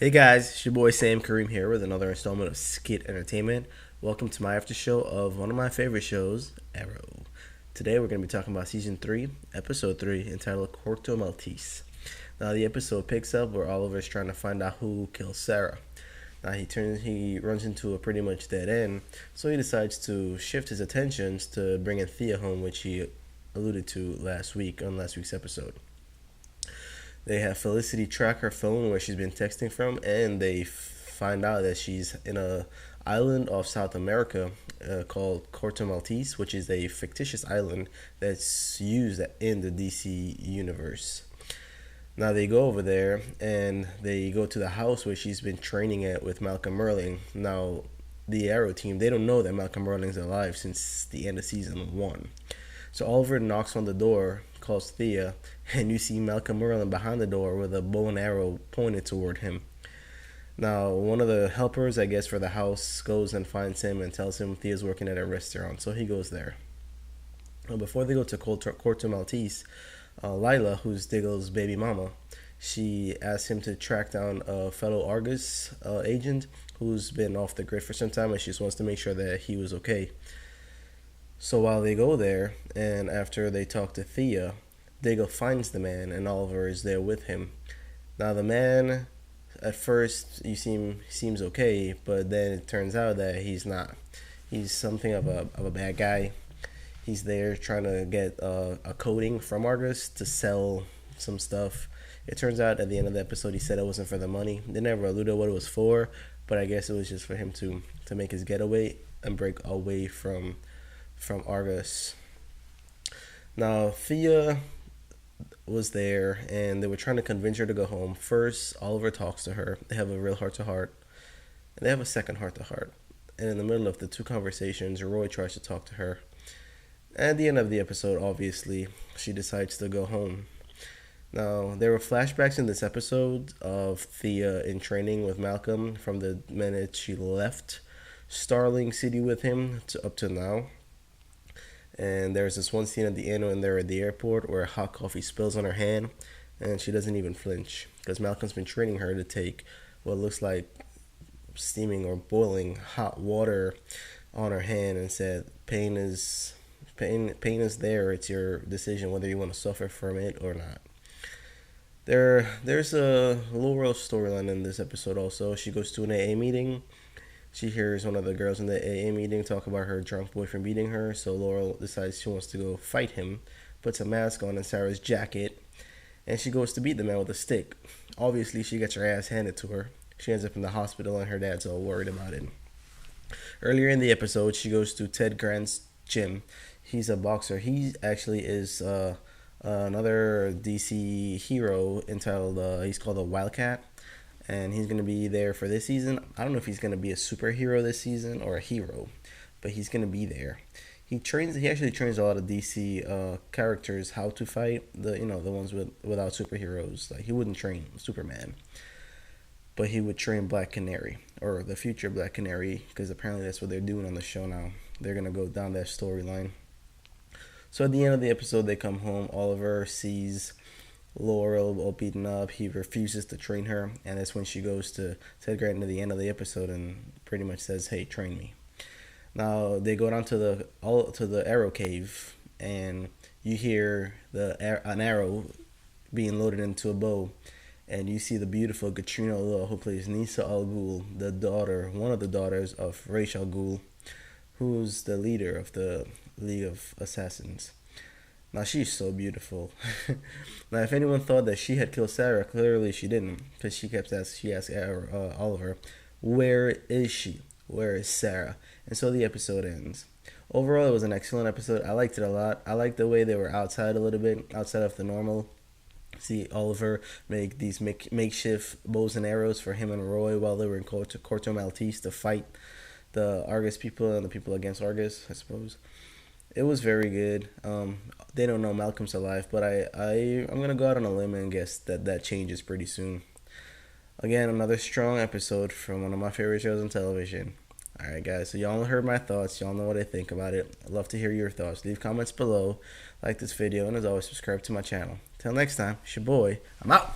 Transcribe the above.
Hey guys, it's your boy Sam Karim here with another installment of SKIT Entertainment. Welcome to my after show of one of my favorite shows, Arrow. Today we're going to be talking about Season 3, Episode 3, entitled Corto Maltese. Now the episode picks up where Oliver's trying to find out who killed Sarah. Now he runs into a pretty much dead end, so he decides to shift his attentions to bringing Thea home, which he alluded to last week on last week's episode. They have Felicity track her phone where she's been texting from, and they find out that she's in a island of South America called Corto Maltese, which is a fictitious island that's used in the DC universe. Now they go over there and they go to the house where she's been training at with Malcolm Merlin. Now the Arrow team, they don't know that Malcolm Merlin's alive since the end of season 1. So Oliver knocks on the door, calls Thea, and you see Malcolm Merlin behind the door with a bow and arrow pointed toward him. Now, one of the helpers, I guess, for the house goes and finds him and tells him Thea's working at a restaurant, so he goes there. Now, before they go to Corto Maltese, Lila, who's Diggle's baby mama, she asks him to track down a fellow Argus agent who's been off the grid for some time, and she just wants to make sure that he was okay. So while they go there, and after they talk to Thea, Diggle finds the man, and Oliver is there with him. Now the man, at first, seems okay, but then it turns out that he's not. He's something of a bad guy. He's there trying to get a coating from Argus to sell some stuff. It turns out at the end of the episode, he said it wasn't for the money. They never alluded what it was for, but I guess it was just for him to make his getaway and break away from Argus. Now Thea was there and they were trying to convince her to go home. First, Oliver talks to her. They have a real heart to heart, and they have a second heart to heart. And in the middle of the two conversations, Roy tries to talk to her. At the end of the episode, obviously, she decides to go home. Now, there were flashbacks in this episode of Thea in training with Malcolm from the minute she left Starling City with him up to now. And there's this one scene at the end when they're at the airport where hot coffee spills on her hand, and she doesn't even flinch because Malcolm's been training her to take what looks like steaming or boiling hot water on her hand, and said pain is there. It's your decision whether you want to suffer from it or not. There's a Laurel storyline in this episode also. She goes to an AA meeting. She hears one of the girls in the AA meeting talk about her drunk boyfriend beating her, so Laurel decides she wants to go fight him, puts a mask on and Sarah's jacket, and she goes to beat the man with a stick. Obviously, she gets her ass handed to her. She ends up in the hospital and her dad's all worried about it. Earlier in the episode, she goes to Ted Grant's gym. He's a boxer. He actually is another DC hero entitled, he's called a Wildcat. And he's going to be there for this season. I don't know if he's going to be a superhero this season or a hero, but he's going to be there. He actually trains a lot of DC characters how to fight, the ones without superheroes. Like, he wouldn't train Superman, but he would train Black Canary, or the future Black Canary, because apparently that's what they're doing on the show now. They're going to go down that storyline. So at the end of the episode, they come home. Oliver sees Laurel all beaten up. He refuses to train her, and that's when she goes to Ted Grant at the end of the episode and pretty much says, "Hey, train me." Now they go down to the Arrow cave, and you hear an arrow being loaded into a bow, and you see the beautiful Katrina Law, who plays Nisa Al Ghul, one of the daughters of Ra's al Ghul, who's the leader of the League of Assassins. Now, she's so beautiful. Now, if anyone thought that she had killed Sarah, clearly she didn't, because she asked Oliver, "Where is she? Where is Sarah?" And so the episode ends. Overall, it was an excellent episode. I liked it a lot. I liked the way they were outside a little bit, outside of the normal. See Oliver make these makeshift bows and arrows for him and Roy while they were in Corto Maltese to fight the Argus people and the people against Argus, I suppose. It was very good. They don't know Malcolm's alive, but I'm going to go out on a limb and guess that changes pretty soon. Again, another strong episode from one of my favorite shows on television. Alright guys, so y'all heard my thoughts. Y'all know what I think about it. I'd love to hear your thoughts. Leave comments below, like this video, and as always, subscribe to my channel. Till next time, it's your boy. I'm out.